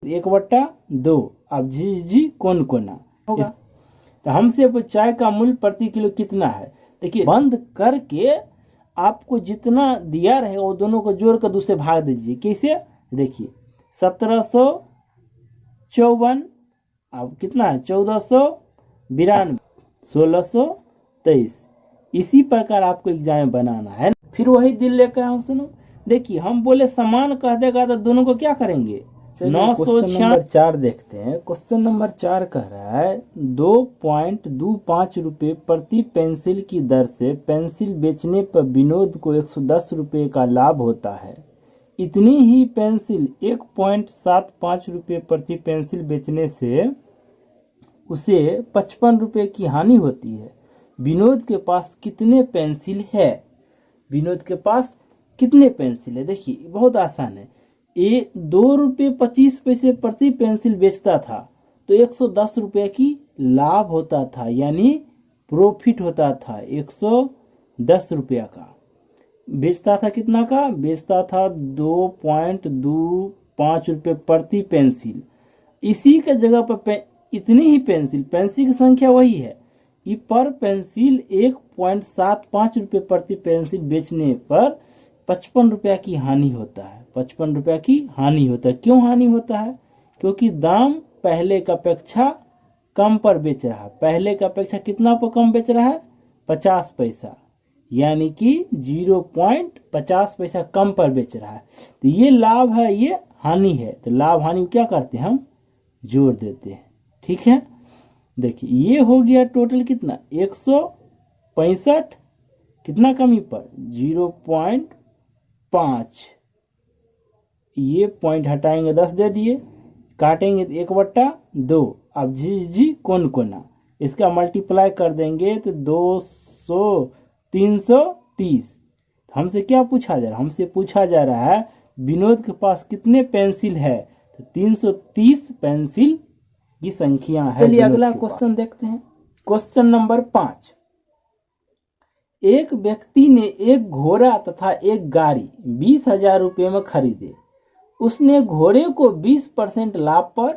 तो 1/2। अब जी कौन कोना होगा। तो हमसे अब चाय का मूल्य प्रति किलो कितना है। देखिए बंद करके आपको जितना दिया रहेगा वो दोनों को जोड़ कर 2 से भाग दीजिए। कैसे, देखिए 1754, अब कितना है 1492, 1623। इसी प्रकार आपको एग्जाम बनाना है। फिर वही दिल लेकर आऊँ सुनो। देखिए हम बोले समान कह देगा तो दोनों को क्या करेंगे 900। नंबर 4 देखते हैं। क्वेश्चन नंबर 4 कह रहा है 2.25 रुपये प्रति पेंसिल की दर से पेंसिल बेचने पर विनोद को 110 रुपये का लाभ होता है। इतनी ही पेंसिल 1.75 रुपये प्रति पेंसिल बेचने से उसे 55 रुपये की हानि होती है। विनोद के पास कितने पेंसिल है। विनोद के पास कितने पेंसिल है। देखिए बहुत आसान है। ये 2.25 रुपये प्रति पेंसिल बेचता था तो 110 रुपये की लाभ होता था, यानी प्रॉफिट होता था 110 रुपया का। बेचता था कितना का, बेचता था 2.25 रुपये प्रति पेंसिल। इसी के जगह पर इतनी ही पेंसिल की संख्या वही है, ये पर पेंसिल 1.75 रुपये प्रति पेंसिल बेचने पर 55 रुपया की हानि होता है। 55 रुपया की हानि होता है। क्यों हानि होता है, क्योंकि दाम पहले का अपेक्षा कम पर बेच रहा है। पहले का अपेक्षा कितना पर कम बेच रहा है 50 पैसा, यानी कि 0.50 पैसा कम पर बेच रहा है। तो ये लाभ है, ये हानि है। तो लाभ हानि क्या करते हैं हम जोड़ देते हैं। ठीक है, देखिए ये हो गया टोटल कितना 165, कितना कमी पर 0.5। ये पॉइंट हटाएंगे 10 दे दिए, काटेंगे 1/2। अब जी कौन कोना, इसका मल्टीप्लाई कर देंगे तो 200 330। हमसे क्या पूछा जा रहा है, हमसे पूछा जा रहा है विनोद के पास कितने पेंसिल है। तो 330 पेंसिल की संख्या है। चलिए अगला क्वेश्चन देखते हैं। Question number 5। एक व्यक्ति ने एक घोड़ा तथा एक गाड़ी 20,000 रुपये में खरीदे। उसने घोड़े को 20% लाभ पर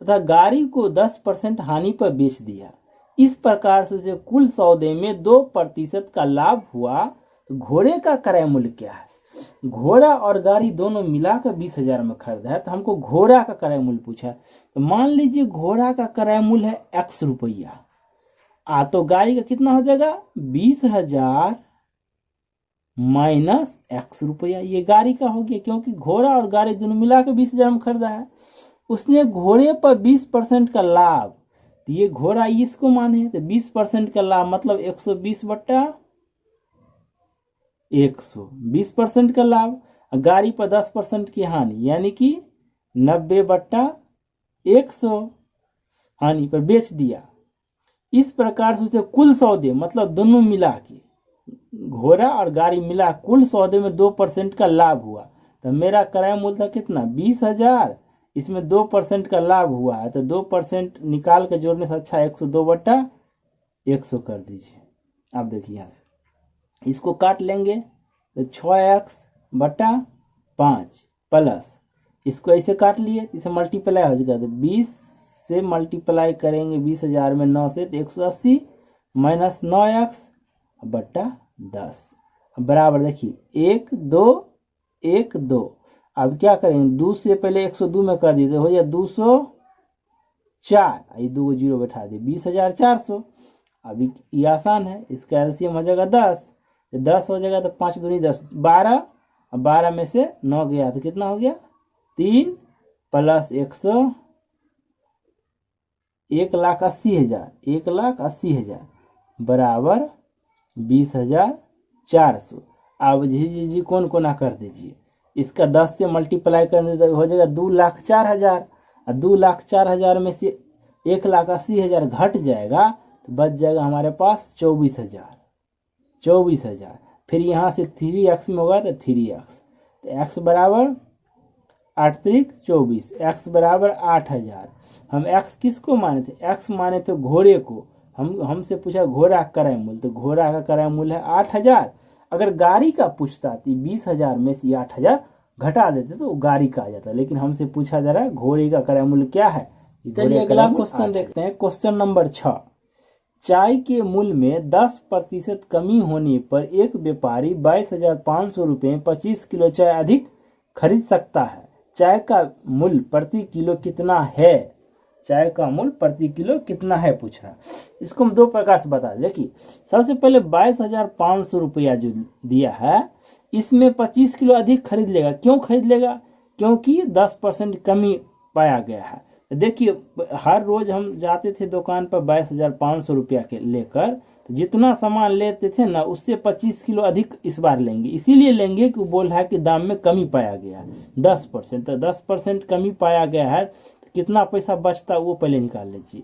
तथा गाड़ी को 10% हानि पर बेच दिया। इस प्रकार से उसे कुल सौदे में 2% का लाभ हुआ। तो घोड़े का क्रय मूल्य क्या है। घोड़ा और गाड़ी दोनों मिलाकर 20,000 में खरीदा है, तो हमको घोड़ा का क्रय मूल्य पूछा है। तो मान लीजिए घोड़ा का क्रय मूल्य है X रुपया, तो गाड़ी का कितना हो जाएगा 20,000 माइनस X रुपया। ये गाड़ी का हो गया, क्योंकि घोड़ा और गाड़ी दोनों मिलाकर 20,000 में खरीदा है। उसने घोड़े पर 20% का लाभ, तो ये घोड़ा इसको माने, तो 20% का लाभ मतलब 120/100, 20% का लाभ। गाड़ी पर 10% की हानि, यानी कि 90/100 हानि पर बेच दिया। इस प्रकार से उसे कुल सौदे मतलब दोनों मिला के घोड़ा और गाड़ी मिला कुल सौदे में 2% का लाभ हुआ। तो मेरा क्रय मूल्य था कितना 20,000, इसमें 2% का लाभ हुआ है, तो 2% निकाल के जोड़ने से अच्छा 102/100 कर दीजिए। अब देखिए यहाँ से इसको काट लेंगे तो 6x/5 प्लस इसको ऐसे काट लिए, इसे मल्टीप्लाई हो जाएगा। तो 20 से मल्टीप्लाई करेंगे 20,000 में 9 से, तो 180 माइनस 9x/10 बराबर देखिए 1 2 1 2। अब क्या करेंगे 2 से पहले 102 में कर दीजिए, हो जाए 204, ये 2 जीरो बैठा दिए 20,400। अब ये आसान है, इसका एलसीएम हो जाएगा 10, 10 हो जाएगा तो 5 दूनी 10 12, अब 12 में से 9 गया तो कितना हो गया 3 प्लस 100 1,80,000, 1,80,000 बराबर 20,400। अब जी कौन कोना कर दीजिए, इसका 10 से मल्टीप्लाई करने से हो जाएगा 2,04,000, और 2,04,000 में से 1,80,000 घट जाएगा तो बच जाएगा हमारे पास 24,000। फिर यहाँ से 3x में होगा तो 3x, तो x बराबर 8 त्रिक 24, x बराबर 8,000। हम x किसको माने थे, x माने थे घोड़े को। हमसे पूछा घोड़ा का क्रय मूल्य, तो घोड़ा का क्रय मूल्य है 8,000। अगर गाड़ी का पूछता तो 20,000 में से 8,000 घटा देते तो वो गाड़ी का आ जाता, लेकिन हमसे पूछा जा रहा है घोड़े का क्रय मूल्य क्या है। चलिए अगला क्वेश्चन देखते हैं। क्वेश्चन नंबर 6, चाय के मूल्य में 10% कमी होने पर एक व्यापारी 22,500 रुपये में 25 किलो चाय अधिक खरीद सकता है। चाय का मूल्य प्रति किलो कितना है? चाय का मूल्य प्रति किलो कितना है पूछ रहा। इसको हम दो प्रकार से बता दें। देखिए, सबसे पहले 22,500 रुपया जो दिया है, इसमें 25 किलो अधिक खरीद लेगा। क्यों खरीद लेगा? क्योंकि 10% कमी पाया गया है। देखिए, हर रोज हम जाते थे दुकान पर 22,500 रुपया के लेकर, तो जितना सामान लेते थे ना, उससे 25 किलो अधिक इस बार लेंगे। इसीलिए लेंगे कि वो बोल रहा है कि दाम में कमी पाया गया है 10%। तो 10% कमी पाया गया है, तो कितना पैसा बचता वो पहले निकाल लीजिए।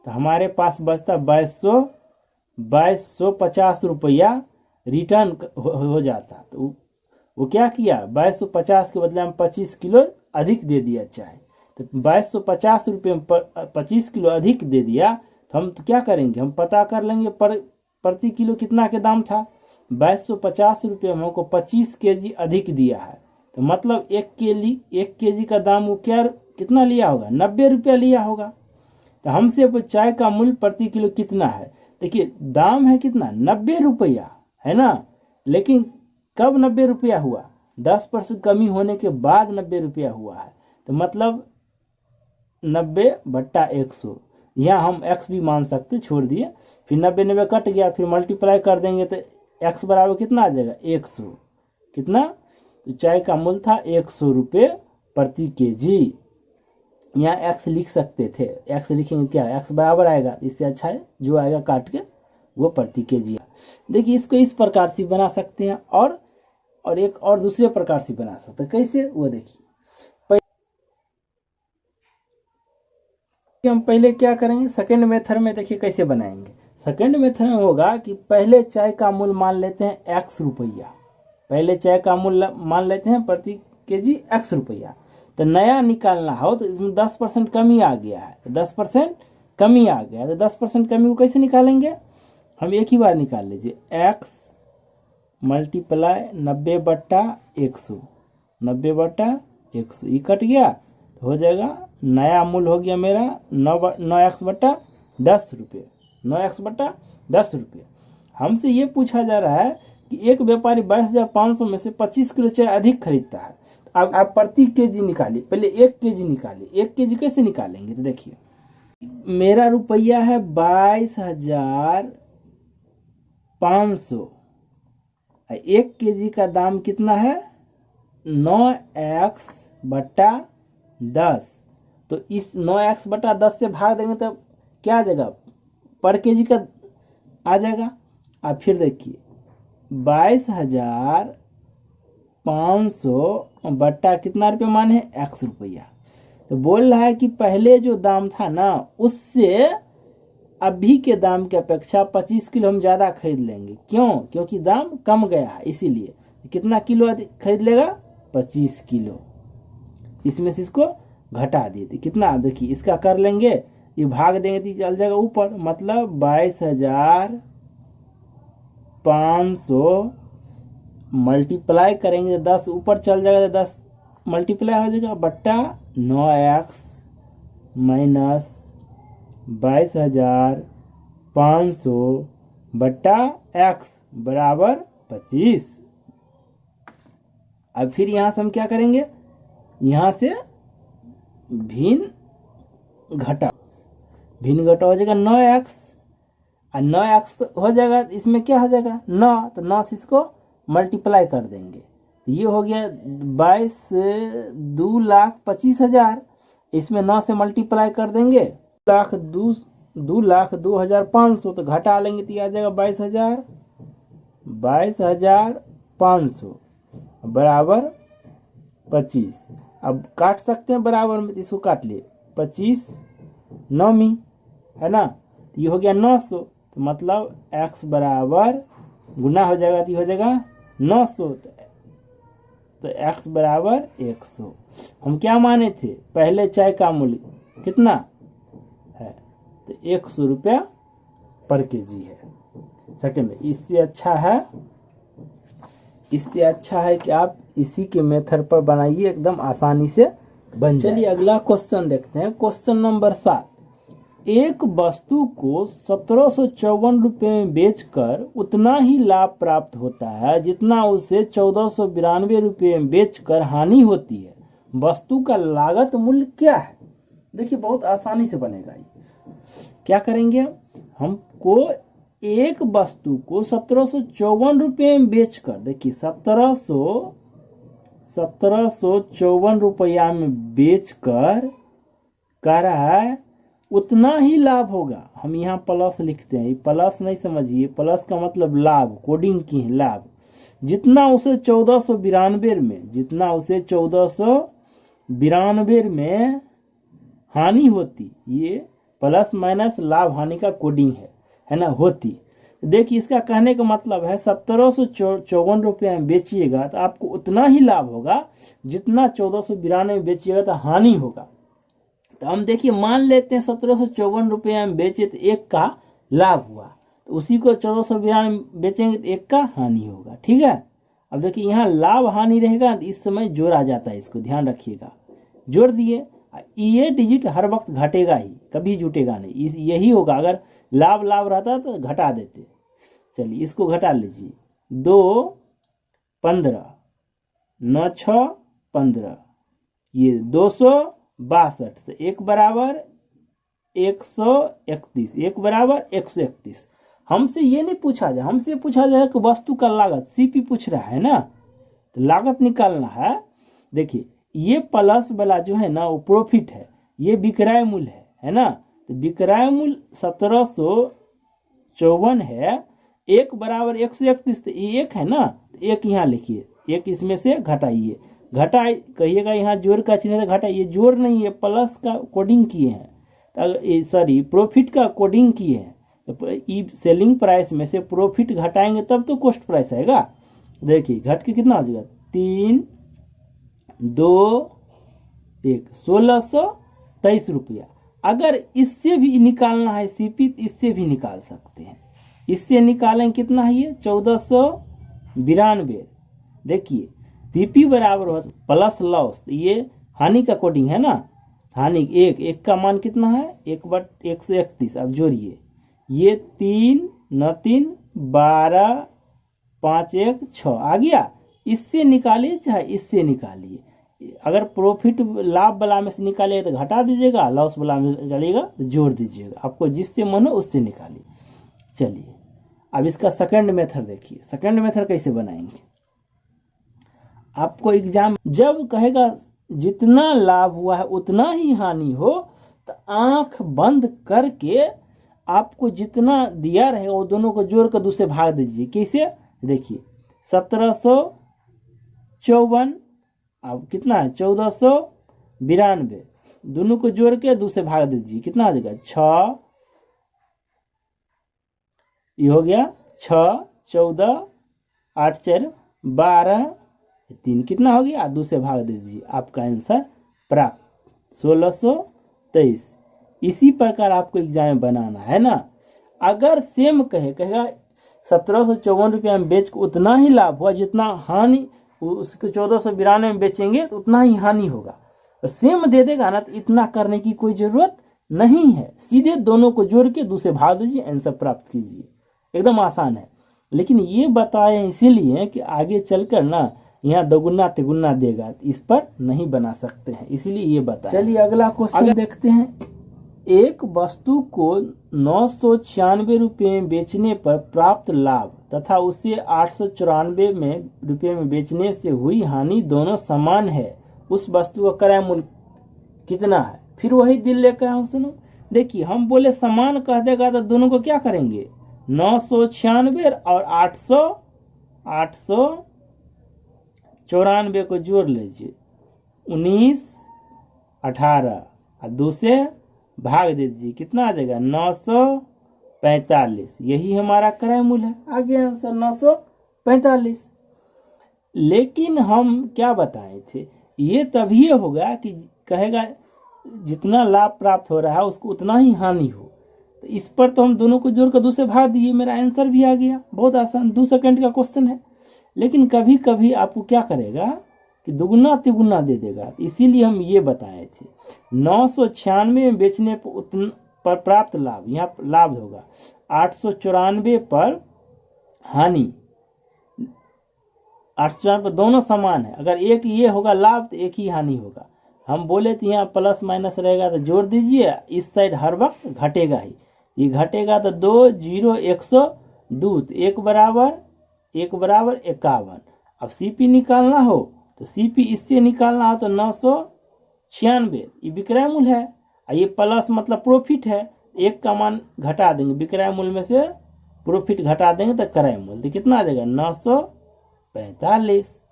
तो हमारे पास बचता 2250 रुपया रिटर्न हो जाता। तो वो क्या किया, 2250 के बदले हम 25 किलो अधिक दे दिया चाहे। तो 2250 रुपये में 25 किलो अधिक दे दिया, तो हम तो क्या करेंगे, हम पता कर लेंगे प्रति किलो कितना के दाम था। 2250 रुपये में हमको 25 केजी अधिक दिया है, तो मतलब 1 केजी का दाम वो कितना लिया होगा, 90 रुपया लिया होगा। तो हमसे चाय का मूल्य प्रति किलो कितना है? देखिए, दाम है कितना, 90 रुपया है ना, लेकिन कब 90 रुपया हुआ? 10% कमी होने के बाद 90 रुपया हुआ है। तो मतलब 90/100, यहाँ हम x भी मान सकते, छोड़ दिए। फिर 90 कट गया, फिर मल्टीप्लाई कर देंगे तो x बराबर कितना आ जाएगा, 100। कितना? तो चाय का मूल्य था 100 रुपये प्रति केजी। यहाँ x लिख सकते थे, x लिखेंगे क्या, x बराबर आएगा, इससे अच्छा है जो आएगा काट के वो प्रति केजी। देखिए, इसको इस प्रकार से बना सकते हैं, और एक और दूसरे प्रकार से बना सकते हैं। कैसे, वो देखिए। हम पहले क्या करेंगे, सेकंड मेथड में देखिए कैसे बनाएंगे। सेकंड मेथड में होगा कि पहले चाय का मूल्य मान लेते हैं x रुपया। पहले चाय का मूल्य मान लेते हैं प्रति केजी x रुपया। तो नया निकालना हो तो इसमें 10% कमी आ गया है, तो 10% कमी आ गया, तो 10% कमी को कैसे निकालेंगे, हम एक ही बार निकाल लीजिए। x मल्टीप्लाई 90/100, 90/100 ये कट गया, तो हो जाएगा नया मूल्य हो गया मेरा 9x/10 रुपये, 9x/10 रुपये। हमसे ये पूछा जा रहा है कि एक व्यापारी 22,500 में से 25 किलो चाय अधिक खरीदता है। अब आप प्रति केजी निकालिए, पहले 1 केजी निकालिए। 1 केजी कैसे निकालेंगे, तो देखिए, मेरा रुपया है 22,500, 1 केजी का दाम कितना है, 9x/10। तो इस 9x/10 से भाग देंगे तो क्या आ जाएगा, पर केजी का आ जाएगा। अब फिर देखिए, 22,500 बट्टा कितना रुपये माने हैं, x रुपया। तो बोल रहा है कि पहले जो दाम था ना, उससे अभी के दाम की अपेक्षा 25 किलो हम ज़्यादा खरीद लेंगे। क्यों? क्योंकि दाम कम गया है, इसीलिए। कितना किलो खरीद लेगा, 25 किलो। इसमें से इसको घटा दिए, कितना, देखिए इसका कर लेंगे, ये भाग देंगे तो चल जाएगा ऊपर, मतलब 22,500 मल्टीप्लाई करेंगे तो 10 ऊपर चल जाएगा, तो 10 मल्टीप्लाई हो जाएगा बट्टा 9x माइनस 22,500 बट्टा x बराबर 25। अब फिर यहाँ से हम क्या करेंगे, यहाँ से भिन्न घटा हो जाएगा 9x, और 9x हो जाएगा, इसमें क्या हो जाएगा 9, तो 9 से इसको मल्टीप्लाई कर देंगे, तो ये हो गया 2,25,000। इसमें 9 से मल्टीप्लाई कर देंगे 2,02,500, तो घटा लेंगे तो ये आ जाएगा 22,500 बराबर 25। अब काट सकते हैं बराबर में, इसको काट लिए, 25 9 है ना, तो ये हो गया 900। तो मतलब x बराबर गुना हो जाएगा, तो ये हो जाएगा 900, तो x बराबर 100। हम क्या माने थे, पहले चाय का मूल्य कितना है, तो 100 रुपया पर केजी है। सेकंड में इससे अच्छा है इससे अच्छा है कि आप इसी के मेथड पर बनाइए, एकदम आसानी से बन जाए। चलिए अगला क्वेश्चन देखते हैं। क्वेश्चन नंबर 7, एक वस्तु को 1754 में बेचकर उतना ही लाभ प्राप्त होता है जितना उसे 1492 में बेचकर हानि होती है। वस्तु का लागत मूल्य क्या है? देखिए बहुत आसानी से बनेगा ये। क्या करेंगे, हमको एक वस्तु को 1754 में बेचकर, देखिए 1754 रुपया में बेचकर कह रहा है उतना ही लाभ होगा। हम यहाँ प्लस लिखते हैं, प्लस नहीं समझिए, प्लस का मतलब लाभ, कोडिंग की है लाभ, जितना उसे 1492 में हानि होती। ये प्लस माइनस लाभ हानि का कोडिंग है ना, होती। देखिए इसका कहने का मतलब है 1754 रुपये में बेचिएगा तो आपको उतना ही लाभ होगा जितना 1492 में बेचिएगा तो हानि होगा। तो हम देखिए मान लेते हैं 1754 रुपये में बेचे तो एक का लाभ हुआ, तो उसी को 1492 में बेचेंगे तो एक का हानि होगा। ठीक है, अब देखिए यहाँ लाभ हानि रहेगा तो इस समय जोड़ा जाता है, इसको ध्यान रखिएगा। जोड़ दिए, ये डिजिट हर वक्त घटेगा ही, कभी जुटेगा नहीं, यही होगा। अगर लाभ रहता तो घटा देते। चलिए इसको घटा लीजिए, 2 15 9 6 15, ये 262, तो एक बराबर 131, एक बराबर 131। हमसे ये नहीं पूछा जाए, हमसे पूछा जाए कि वस्तु का लागत, सीपी पूछ रहा है ना, तो लागत निकालना है। देखिए ये प्लस वाला जो है ना वो प्रॉफिट है, ये विक्रय मूल्य है ना। तो विक्रय मूल्य 1754 है, एक बराबर 131, तो ये एक है ना, एक यहाँ लिखिए, एक इसमें से घटाइए। घटा कहिएगा यहाँ जोड़ का चिन्ह, घटा, ये जोड़ नहीं है, प्लस का कोडिंग किए हैं, सॉरी प्रॉफिट का कोडिंग किए हैं। तो सेलिंग प्राइस में से प्रॉफिट घटाएंगे तब तो कॉस्ट प्राइस आएगा। देखिए घट के कितना हो जाएगा, 3 2 1 1623 रुपया। अगर इससे भी निकालना है सीपी, इससे भी निकाल सकते हैं। इससे निकालें कितना है, ये 1492। देखिए सीपी बराबर हो प्लस लॉस, ये हानि का कोडिंग है ना, हानि एक का मान कितना है, 1/131। अब जोड़िए, ये 3 9 3 12 5 1 6 आ गया। इससे निकालिए चाहे इससे निकालिए, अगर प्रॉफिट लाभ वाला में से निकालिए तो घटा दीजिएगा, लॉस वाला में निकालिएगा तो जोड़ दीजिएगा, आपको जिससे मन हो उससे निकालिए। चलिए अब इसका सेकंड मेथड देखिए, सेकंड मेथड कैसे बनाएंगे। आपको एग्जाम जब कहेगा जितना लाभ हुआ है उतना ही हानि हो, तो आंख बंद करके आपको जितना दिया रहेगा वो दोनों को जोड़ कर दूसरे भाग दीजिए। कैसे, देखिए 1754, अब कितना है 1492, दोनों को जोड़ के दूसरे भाग दीजिए, कितना आ जाएगा 6, ये हो गया 6 14 8 4 12, 3 कितना हो गया, दूसरे भाग दीजिए, आपका आंसर प्राप्त 1623। इसी प्रकार आपको एग्जाम बनाना है ना। अगर सेम कहेगा 1754 रुपया में बेच के उतना ही लाभ हुआ जितना हानि, उसको 1492 में बेचेंगे तो उतना ही हानि होगा। और सेम दे देगा ना तो इतना करने की कोई जरूरत नहीं है, सीधे दोनों को जोड़ के दूसरे भाग दीजिए, आंसर प्राप्त कीजिए, एकदम आसान है। लेकिन ये बताए इसीलिए कि आगे चलकर ना यहाँ दोगुना तिगुना देगा, इस पर नहीं बना सकते हैं, इसीलिए ये बताया। चलिए अगला क्वेश्चन देखते हैं। एक वस्तु को 996 रुपये में बेचने पर प्राप्त लाभ तथा उसे 894 रुपये में बेचने से हुई हानि दोनों समान है, उस वस्तु का क्रय मूल्य कितना है? फिर वही दिल लेकर आऊँ सुनो। देखिए हम बोले समान कह देगा तो दोनों को क्या करेंगे, 996 और 894 को जोड़ लीजिए, 19 18 और 2 से भाग दे दीजिए, कितना आ जाएगा 945। यही हमारा क्रय मूल्य है, आ गया आंसर 945। लेकिन हम क्या बताए थे, ये तभी होगा कि कहेगा जितना लाभ प्राप्त हो रहा है उसको उतना ही हानि हो। तो इस पर तो हम दोनों को जोड़कर दूसरे भाग दिए, मेरा आंसर भी आ गया, बहुत आसान, 2 सेकंड का क्वेश्चन है। लेकिन कभी कभी आपको क्या करेगा कि दुगुना तिगुना दे देगा, इसीलिए हम ये बताए थे। 996 में बेचने पर प्राप्त लाभ, यहाँ लाभ होगा। 894 पर हानि, 894 पर दोनों समान है, अगर एक ये होगा लाभ तो एक ही हानि होगा। हम बोले तो यहाँ प्लस माइनस रहेगा तो जोड़ दीजिए, इस साइड हर वक्त घटेगा ही, ये घटेगा तो 2 0 102, तो एक बराबर 51। अब सीपी निकालना हो तो सीपी इससे निकालना हो तो 996, ये विक्रय मूल्य है, ये प्लस मतलब प्रॉफिट है, एक का मान घटा देंगे, विक्रय मूल्य में से प्रॉफिट घटा देंगे तो क्रय मूल्य, तो कितना आ जाएगा 945।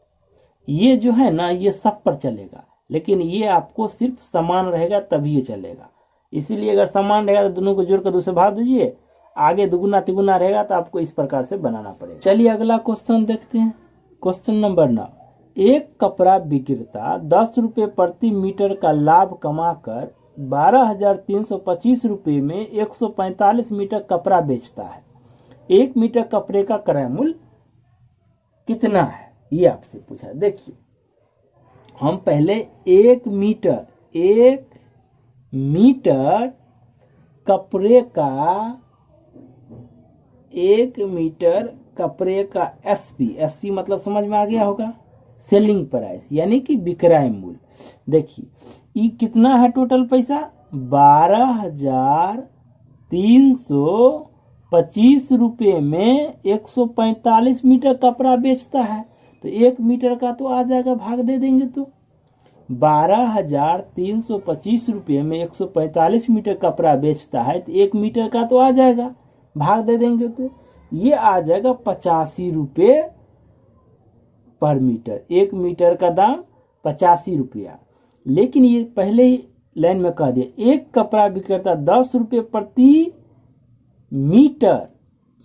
ये जो है ना ये सब पर चलेगा, लेकिन ये आपको सिर्फ समान रहेगा तभी ये चलेगा। इसीलिए अगर समान रहेगा तो दोनों को जोड़कर 2 से भाग दीजिए, आगे दुगुना तिगुना रहेगा तो आपको इस प्रकार से बनाना पड़ेगा। चलिए अगला क्वेश्चन देखते हैं। क्वेश्चन नंबर 9, एक कपड़ा विक्रेता 10 रुपये प्रति मीटर का लाभ कमाकर 12,325 रुपये में 145 मीटर कपड़ा बेचता है। 1 मीटर कपड़े का क्रय मूल्य कितना है, ये आपसे पूछा। देखिए हम पहले 1 मीटर कपड़े का 1 मीटर कपड़े का एसपी मतलब समझ में आ गया होगा, सेलिंग प्राइस यानी कि विक्रय मूल्य। देखिए ये कितना है टोटल पैसा, 12,325 रुपये में 145 मीटर कपड़ा बेचता है, तो 1 मीटर का तो आ जाएगा, भाग दे देंगे तो 12,325 रुपये में 145 मीटर कपड़ा बेचता है, तो 1 मीटर का तो आ जाएगा, भाग दे देंगे तो ये आ जाएगा 85 रुपये पर मीटर। 1 मीटर का दाम 85 रुपया। लेकिन ये पहले ही लाइन में कह दिया, एक कपड़ा विक्रेता 10 रुपये प्रति मीटर,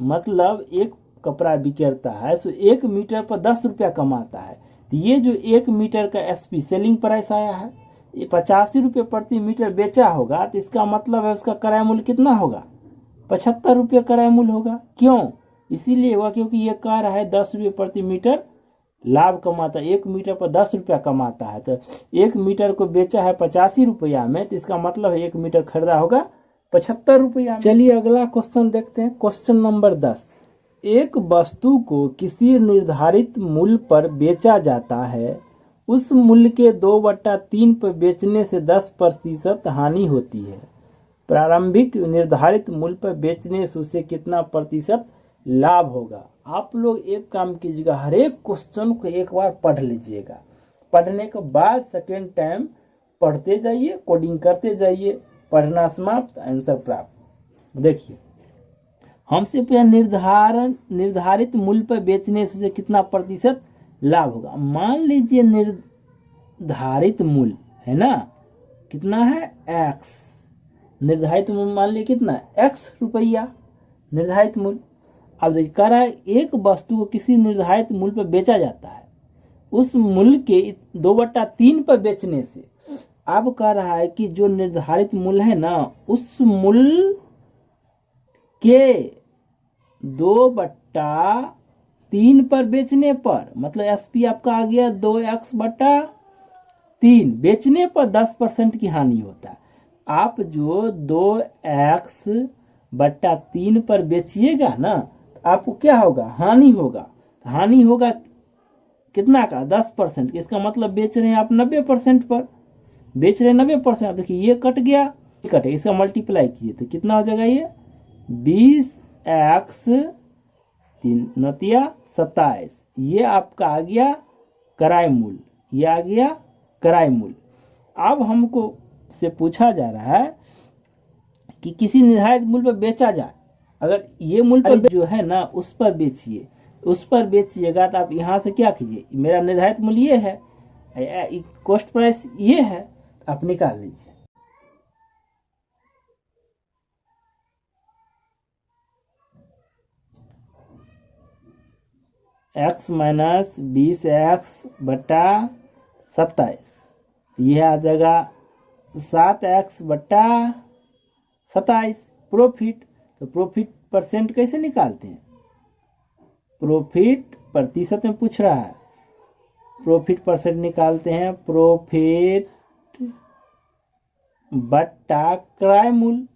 मतलब एक कपड़ा विक्रेता है सो 1 मीटर पर 10 रुपया कमाता है, तो ये जो 1 मीटर का एसपी सेलिंग प्राइस आया है, ये 85 रुपये प्रति मीटर बेचा होगा, तो इसका मतलब है उसका क्रय मूल्य कितना होगा, 75 रुपये क्रय मूल्य होगा। क्यों, इसीलिए हुआ क्योंकि ये कह रहा है 10 रुपये प्रति मीटर लाभ कमाता है, 1 मीटर पर 10 रुपया कमाता है, तो 1 मीटर को बेचा है 85 रुपया में, तो इसका मतलब है 1 मीटर खरीदा होगा 75 रुपया। चलिए अगला क्वेश्चन देखते हैं। क्वेश्चन नंबर 10, एक वस्तु को किसी निर्धारित मूल्य पर बेचा जाता है, उस मूल्य के 2/3 पर बेचने से 10% हानि होती है। प्रारंभिक निर्धारित मूल्य पर बेचने से उसे कितना प्रतिशत लाभ होगा। आप लोग एक काम कीजिएगा, हर एक क्वेश्चन को एक बार पढ़ लीजिएगा, पढ़ने के बाद सेकेंड टाइम पढ़ते जाइए, कोडिंग करते जाइए, पढ़ना समाप्त, आंसर प्राप्त। देखिए हमसे पे निर्धारित मूल्य पर बेचने से कितना प्रतिशत लाभ होगा। मान लीजिए निर्धारित मूल्य है ना, कितना है x, निर्धारित मूल्य मान लीजिए कितना x रुपया निर्धारित मूल्य। अब देखिए कह रहा है एक वस्तु को किसी निर्धारित मूल्य पर बेचा जाता है, उस मूल्य के 2/3 पर बेचने से, अब कह रहा है कि जो निर्धारित मूल्य है ना, उस मूल्य के 2/3 पर बेचने पर, मतलब एसपी आपका आ गया 2x/3, बेचने पर 10% की हानि होता है। आप जो 2x/3 पर बेचिएगा ना, तो आपको क्या होगा, हानि होगा। हानि होगा कितना का, 10%। इसका मतलब बेच रहे हैं आप 90% पर, बेच रहे हैं 90%। देखिए ये कट गया, कटे, इसका मल्टीप्लाई किए तो कितना हो जाएगा, ये 20x/3 ये आपका आ गया क्रय मूल्य, ये आ गया क्रय मूल्य। अब हमको से पूछा जा रहा है कि किसी निर्धारित मूल्य पर बेचा जाए, अगर ये मूल्य पर जो है ना उस पर बेचिए, उस पर बेचिएगा तो आप यहाँ से क्या कीजिए, मेरा निर्धारित मूल्य ये है, कॉस्ट प्राइस ये है, आप निकाल लीजिए। x - 20x/27, यह आ जाएगा 7x/27 प्रॉफिट। तो प्रॉफिट परसेंट कैसे निकालते हैं, प्रॉफिट प्रतिशत में पूछ रहा है, प्रॉफिट परसेंट निकालते हैं, प्रॉफिट बट्टा क्रय मूल्य,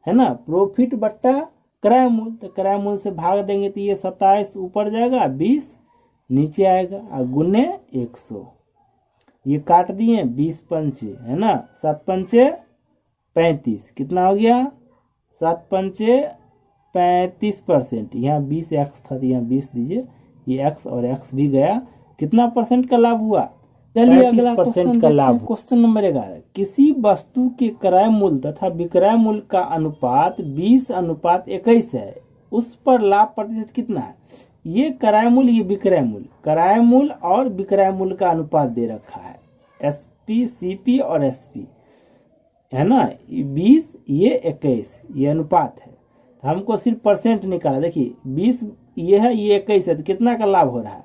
है ना, प्रॉफिट बट्टा क्रय मूल्य। तो क्रय मूल्य से भाग देंगे तो ये 27 ऊपर जाएगा, 20 नीचे आएगा, और गुने 100। ये काट दिए, 20 पंचे, है ना, 7 पंचे 35, कितना हो गया, 7 पंचे 35%। यहाँ 20x था तो यहाँ 20 दीजिए, ये x और x भी गया, कितना परसेंट का लाभ हुआ, 35% का लाभ। क्वेश्चन नंबर 11, किसी वस्तु के क्रय मूल्य तथा विक्रय मूल्य का अनुपात 20:21 है, उस पर लाभ प्रतिशत कितना है। ये क्रय मूल्य, ये विक्रय मूल्य, क्रय मूल्य और विक्रय मूल्य का अनुपात दे रखा है, SP, CP और SP, है ना, 20 ये 21, ये अनुपात है। तो हमको सिर्फ परसेंट निकाला, देखिए 20 ये है, ये 21 है, तो कितना का लाभ हो रहा है,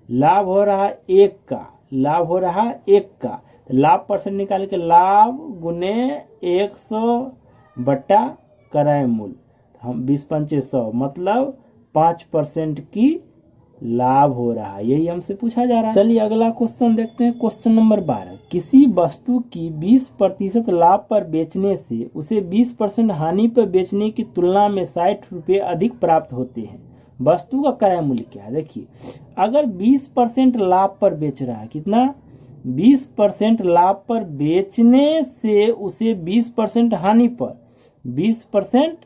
लाभ हो रहा है 1 का, लाभ हो रहा है 1 का। तो लाभ परसेंट निकाल के लाभ गुने 100 बट्टा क्रय मूल्य, तो हम 20 पंचे 100, मतलब 5% की लाभ हो रहा है, यही हमसे पूछा जा रहा है। चलिए अगला क्वेश्चन देखते हैं, क्वेश्चन नंबर 12, किसी वस्तु की 20% लाभ पर बेचने से उसे 20% हानि पर बेचने की तुलना में 60 रुपये अधिक प्राप्त होते हैं, वस्तु का क्रय मूल्य क्या है। देखिए अगर 20% लाभ पर बेच रहा है, कितना, 20% लाभ पर बेचने से उसे 20% हानि पर, 20%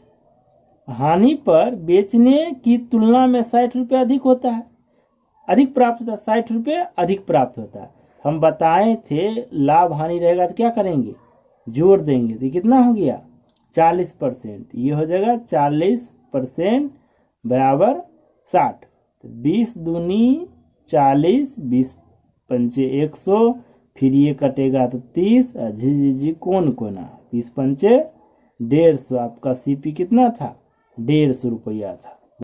हानि पर बेचने की तुलना में 60 रुपये अधिक होता है, अधिक प्राप्त होता है, 60 रुपये अधिक प्राप्त होता है। हम बताए थे लाभ हानि रहेगा तो क्या करेंगे, जोड़ देंगे, तो कितना हो गया, 40%, ये हो जाएगा 40% बराबर 60। तो 20 दूनी 40, 20 पंचे 100, फिर ये कटेगा तो 30, जी कौन कोना, 30 पंचे 150, आपका CP कितना था, 150 रुपया था।